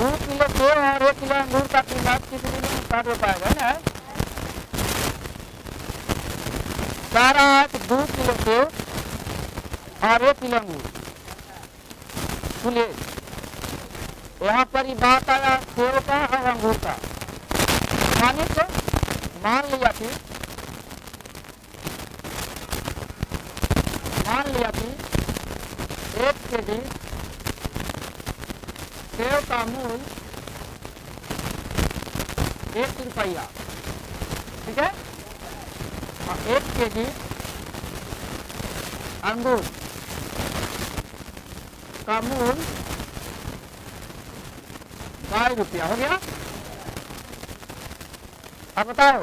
Kilo सेब और 1 kilo अंगूर का कीमत किसी दिन में 60 रुपए आएगा ना। 4 8 2 किलो सेब और 1 किलो अंगूर। सुनिए, यहाँ पर ही बात आया सेब का और अंगूर का। माने तो मान लिया कि 1 केजी सेब का मूल्य 1 रुपया, ठीक है, और 1 केजी अंगूर का मूल्य 22 रुपया हो गया। अब बताओ,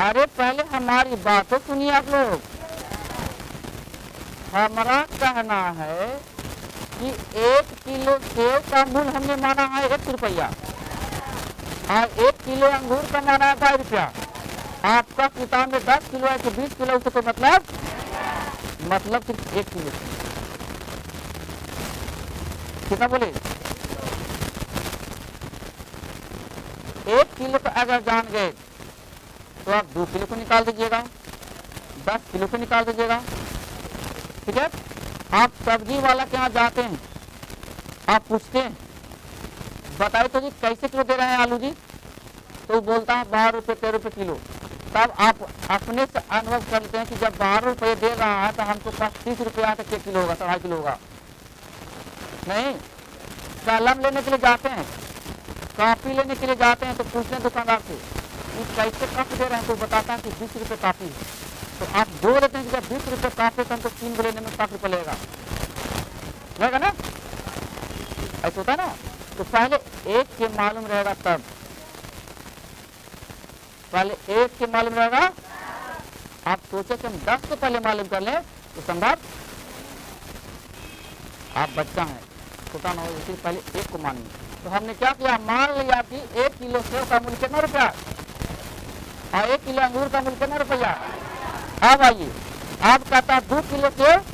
अरे पहले हमारी बात तो सुनिए आप लोग। हमारा कहना है कि 1 किलो सेब का मूल्य हमने माना है 1 रुपया और 1 किलो अंगूर का माना है 22 रुपया। आपका किताब में 10 किलो है कि 20 किलो, उसको तो मतलब सिर्फ 1 किलो। कितना बोले? 1 किलो का अगर जान गए तो आप 2 किलो को निकाल दीजिएगा, 10 किलो को निकाल दीजिएगा, ठीक है। आप सब्जी वाला के यहाँ जाते हैं, आप पूछते हैं बताइए तो जी कैसे किलो दे रहे हैं आलू जी, तो बोलता है 12 रुपये 13 रुपये किलो। तब आप अपने से अनुभव कर लेते हैं कि जब 12 रुपये दे रहा है तो हमको 30 रुपया तक 1 किलो होगा, 2.5 किलो होगा। नहीं, कलम लेने के लिए जाते हैं, कॉपी लेने के लिए जाते हैं तो पूछते हैं दुकानदार से कि कैसे कॉपी दे रहे हैं, तो बताता है कि 20 रुपये कॉपी। तो आप जोड़ लेते हैं कि जब 20 रुपये कॉपी तो हमको 3 लेने में 60 रुपये लगेगा ना, ऐसा होता है ना। तो पहले 1 के मालूम रहेगा, तब पहले 1 के मालूम रहेगा। आप सोचे कि हम 10 को पहले मालूम कर लें तो संभव? आप बच्चा हैं, छोटा ना हो, इसलिए पहले 1 को मानिए। तो हमने क्या किया, मान लिया कि 1 किलो सेब का मूल्य कितना रुपया और 1 किलो अंगूर का मूल्य कितना रुपया। अब आइए, आप कहता है 2 किलो सेब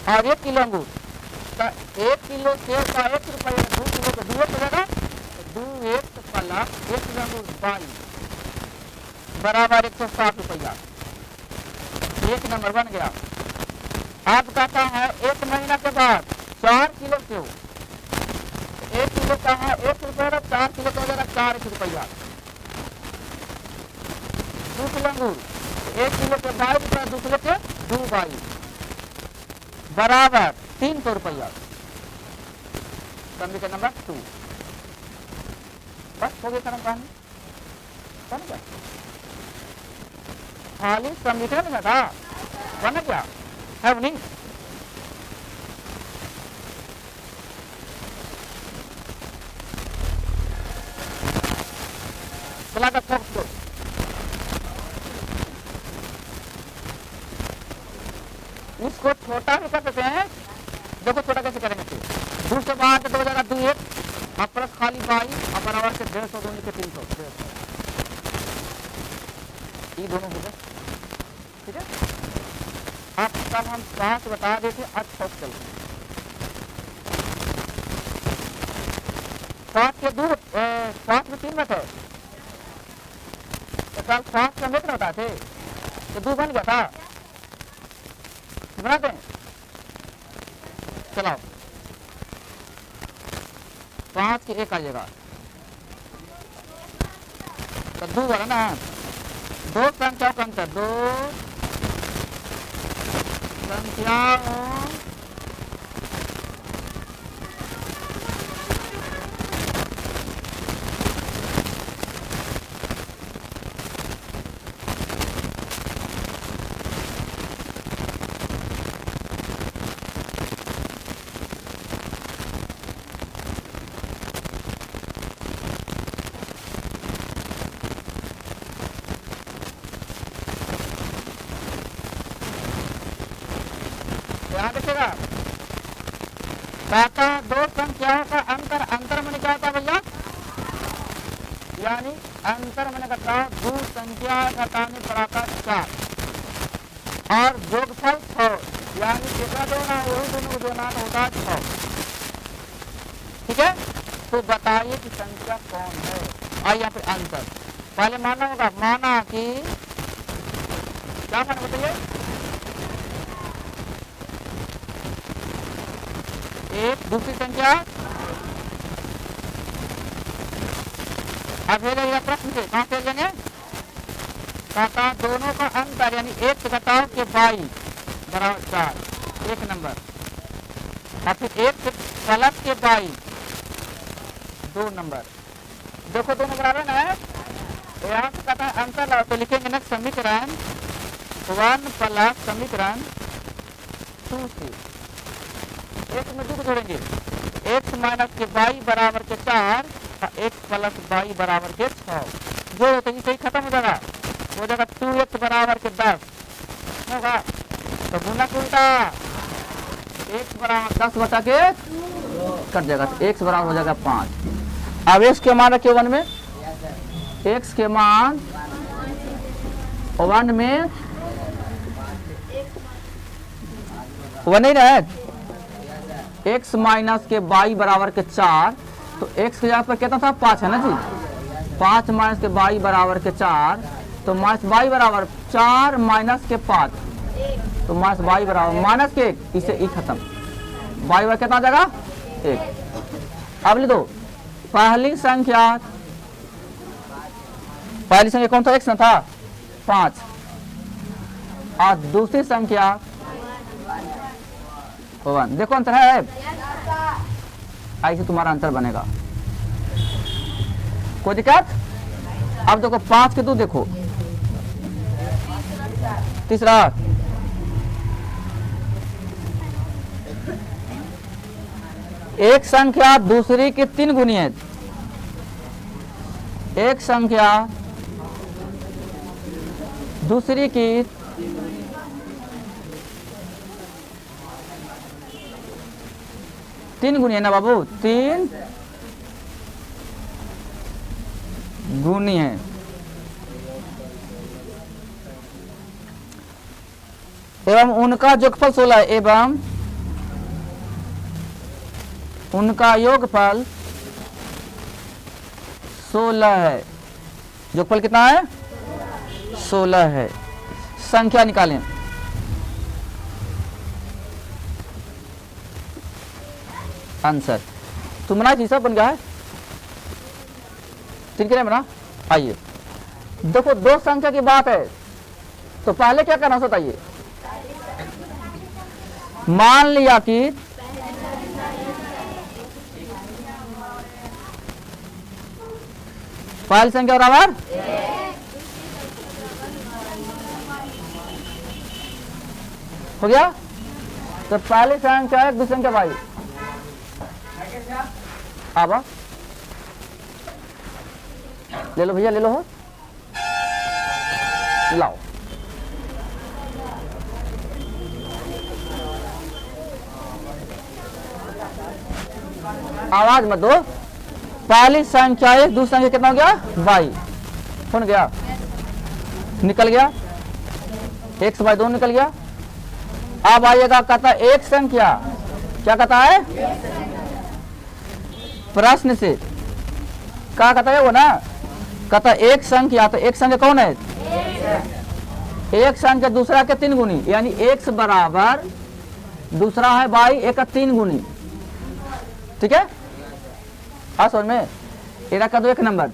और 1 किलो अंगूर, तो 1 किलो सेब का 1 रुपया, 2 किलो का 2 रुपया, 2 1 प्लस 1 किलो अंगूर 22 बराबर 160 रुपया। 1 नंबर बन गया। आप कहता है 1 महीना के बाद 4 किलो सेब, 1 किलो का है 1 रुपया, 4 किलो का हो जाएगा 4 रुपया। 2 किलो अंगूर, 1 किलो के 22 रुपया, 2 किलो के 22 बराबर 300 रुपया। समीकरण नंबर 2 बस हो गया। कहानी बन गया, खाली समीकरण में था, बन गया है नहीं। चला का फोक्स दो, इसको छोटा भी कर देते हैं। देखो छोटा कैसे करेंगे, तो 2 से बाहर के 2 हो जाएगा 2 1 और प्लस खाली 22 और बराबर से 150 2 नीचे 300, ये दोनों हो गए, ठीक है। अब कल हम 5 बता देते, आज 6 चलते हैं। 7 के 2 7 में 3 बचे, तो कल 7 का मित्र बताते तो 2 बन गया था, बनाते हैं। चलाओ 5 के 1 आ जाएगा, तो 2 वाला ना, 2 संख्याओं का अंतर, 2 संख्याओं देखिएगा, काका 2 संख्याओं का अंतर मैंने क्या होता भैया, यानी अंतर मैंने कहता 2 संख्या घटाने बराबर 4 और जोगफल 6। यानी जितना दो ना वही दोनों गुणन होगा 6। ठीक है, तो बताइए कि संख्या कौन है। आइए यहाँ पे आंसर पहले मानना होगा। माना कि क्या माना बताइए, एक दूसरी संख्या। अब भेज जाएगा प्रश्न से, कहाँ भेज देंगे, कहता दोनों का अंतर यानी एक से घटाओ के 22 बराबर 4, एक नंबर। और फिर एक से प्लस के 22 2 नंबर। देखो दोनों बराबर ना है, यहाँ से कहता है अंतर लाओ, तो लिखेंगे ना समीकरण 1 प्लस समीकरण 2 से एक में 2 को जोड़ेंगे, x माइनस के 22 बराबर के 4 और x प्लस 22 बराबर के 6 जोड़ो तो इसे ही खत्म हो जाएगा। 2x बराबर के 10 होगा, तो गुना के उल्टा x बराबर 10 बटा के कट जाएगा, तो x बराबर हो जाएगा 5। अब x के मान रखिए 1 में, x के मान 1 में 1 नहीं रहे, x माइनस के 22 बराबर के 4, तो x के जगह पर कितना था 5 है ना जी, 5 माइनस के 22 बराबर के 4, तो माइनस 22 बराबर 4 माइनस के 5, तो माइनस 22 बराबर माइनस के 1, इसे ई खत्म, 22 बराबर कितना आ जाएगा 1। अब ले दो पहली संख्या कौन था, x ना था 5, और दूसरी संख्या 1। देखो अंतर है, ऐसे तुम्हारा अंतर बनेगा, कोई दिक्कत। अब देखो 5 के 2 देखो, तीसरा एक संख्या दूसरी की 3 गुनी है, एक संख्या दूसरी की 3 गुनी है ना बाबू, 3 गुनी है। एवं उनका योगफल 16 है, एवं उनका योगफल 16 है। योगफल कितना है 16 है। संख्या निकालें, आंसर तुम्हारा हिसाब बन गया है, 3 के लिए बना। आइए देखो दो संख्या की बात है, तो पहले क्या करना बताइए, मान लिया कि पहली संख्या बराबर हो गया, तो पहली संख्या एक, दूसरी संख्या भाई आबा ले लो भैया, ले लो हो, लाओ। आवाज मत दो। पहली संख्या एक, दूसरी संख्या कितना हो गया 22, हो गया, निकल गया, x बाई 2 निकल गया। अब आइएगा, कहता है एक संख्या, क्या कहता है प्रश्न से, क्या कहता है वो ना, कहता है एक संख्या, तो एक संख्या कौन है, एक संख्या दूसरा के 3 गुनी, यानी x बराबर दूसरा है बाई एक का 3 गुनी, ठीक है। समझ में, एरा का दो 1 नंबर,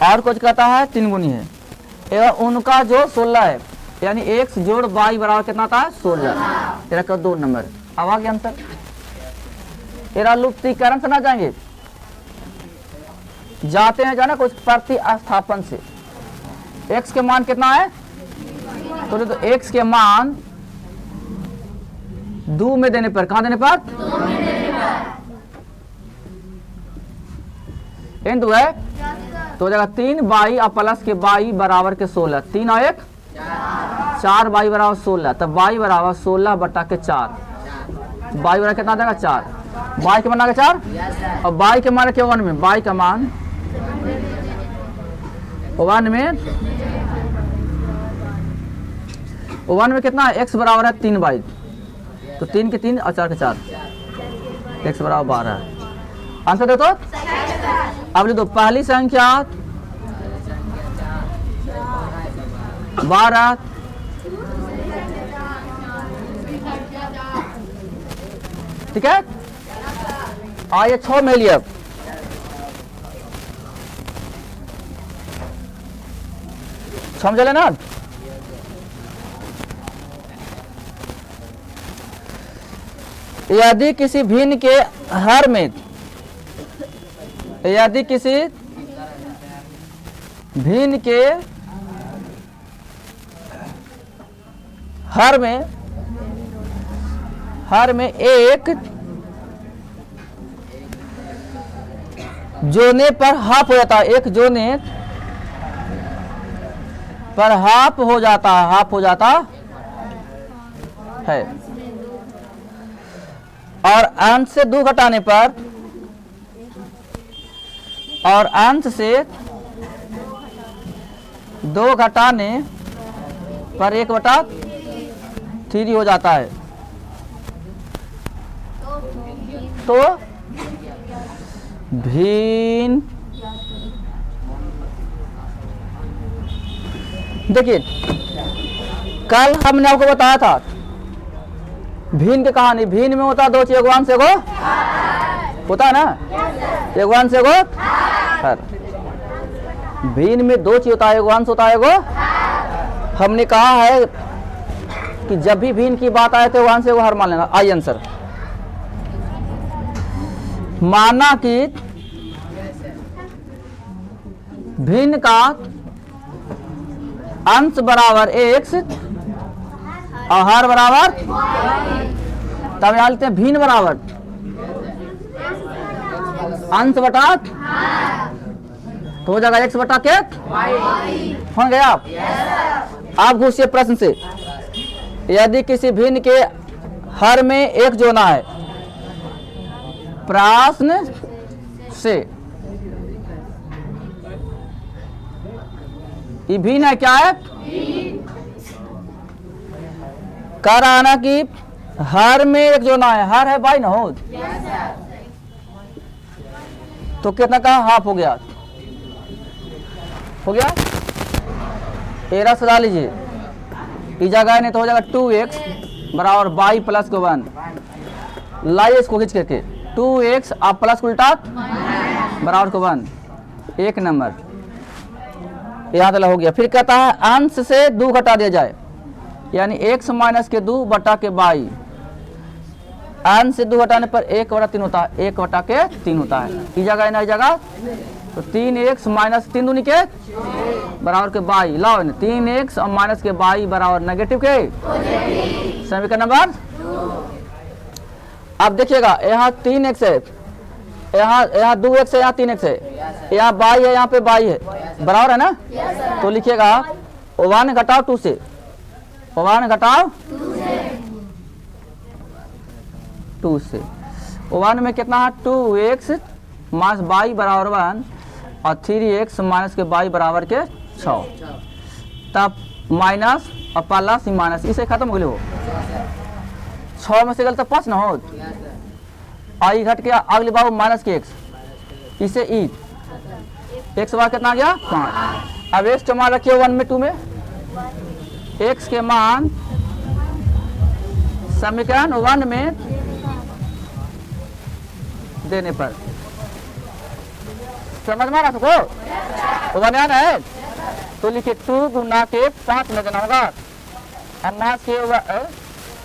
और कुछ कहता है 3 गुनी है, एवं उनका जो 16 है, यानी x जोड़ y बराबर कितना था 16, एरा का 2 नंबर। अब आ गया अंतर, एरा लुप्तीकरण से ना जाएंगे, जाते हैं जाना कुछ प्रतिस्थापन से। x के मान कितना है, तो x के मान 2 में देने पर, कहां देने पर, इन 2 है, तो हो जाएगा 3 बाई और प्लस के बाई बराबर के 16, 3 और 1 4 बाई बराबर 16, तब बाई बराबर 16 बटा के 4, बाई बराबर कितना आ जाएगा 4, बाई के मान आ गया 4, और बाई के मान रखे 1 में, बाई का मान 1 में 1 में कितना है, x बराबर है 3/, तो 3 के 3 और 4 के 4, x बराबर 12। आंसर दे तो अब लिख दो पहली संख्या 12, ठीक है। आइए 6 में लिए, अब समझ लेना। यदि किसी भिन्न के हर में, यदि किसी भिन्न के हर में एक जोने पर हाफ हो जाता है, एक जोने पर हाफ हो जाता है, और अंश से 2 घटाने पर, और अंश से 2 घटाने पर 1/3 हो जाता है, तो भिन्न, देखिए कल हमने आपको बताया था भिन्न की कहानी। भिन्न में होता है 2 चीज, एगो अंश एगो होता है ना, एगो अंश एगो हर। भिन्न में 2 चीज होता है, एगो अंश होता है एगो। हमने कहा है कि जब भी भिन्न की बात आए तो एगो अंश एगो हर मान लेना। आई आंसर, माना कि भिन्न का अंश बराबर x और हर बराबर, तब यहाँ लेते हैं भिन्न बराबर अंश बटा, तो हो जाएगा x बटा के हो गया। आप घुसिए प्रश्न से। यदि किसी भिन्न के हर में एक जोना है, प्रश्न से ये भिन्न है, क्या है, कह रहा ना कि हर में एक जोना है, हर है बाई ना हो, तो कितना का हाफ हो गया, एरा सजा लीजिए, इस जगह नहीं तो हो जाएगा 2x बराबर बाई प्लस को 1, लाइए इसको खींच करके 2x आप प्लस उल्टा बराबर को 1, 1 नंबर यहाँ तक हो गया। फिर कहता है अंश से 2 घटा दिया जाए, यानी x माइनस के 2 बटा के बाई, अंश से 2 घटाने पर 1/3 होता है, 1/3 होता है, इस जगह ना इस जगह, तो 3x माइनस 3 दूनी के बराबर के बाई, लाओ 3x और माइनस के बाई बराबर नेगेटिव के समीकरण नंबर। अब देखिएगा यहाँ 3x है, यहाँ 2x है, यहाँ 3x है, यहाँ बाई है, यहाँ पे बाई है, बराबर है ना। तो लिखिएगा 1 घटाओ 2 से, 1 घटाओ 2 से, 1 में कितना है 2x माइनस बाई बराबर 1 और 3x माइनस के बाई बराबर के 6, तब माइनस और प्लस माइनस, इसे खत्म हो गए हो, 6 में से गलत 5 ना हो, आई घट के अगले बाबू माइनस के x, इसे ई x बार कितना आ गया 5। अब x के मान रखिए 1 में 2 में, x के मान समीकरण 1 में देने पर, समझ में आ रहा सबको, 1 है तो लिखिए 2 गुना के 5 में देना होगा, अन्ना के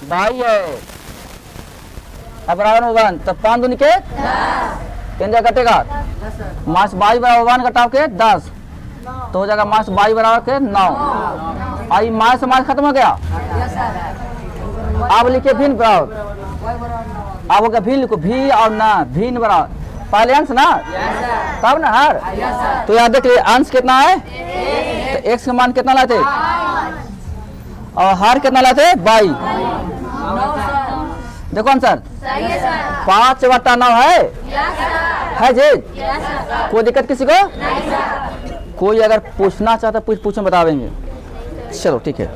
बाई है, अब बराबर 1, तब 5 दूनी के 3 जगह कटेगा, मास बाई बराबर 1 घटाव के 10, तो हो जाएगा मास बाई बराबर के 9। आई मास मास खत्म हो गया। अब लिखिए भिन्न बराबर, अब होगा भिन्न लिखो, भी और ना, भिन्न बराबर पहले अंश ना, तब ना हर, तो याद देखिए अंश कितना है, तो x का मान कितना लाते और हर कितना लाते बाई। देखो आंसर 5/9 है जी। कोई दिक्कत किसी को? कोई अगर पूछना चाहता पूछो, बतावेंगे। चलो ठीक है।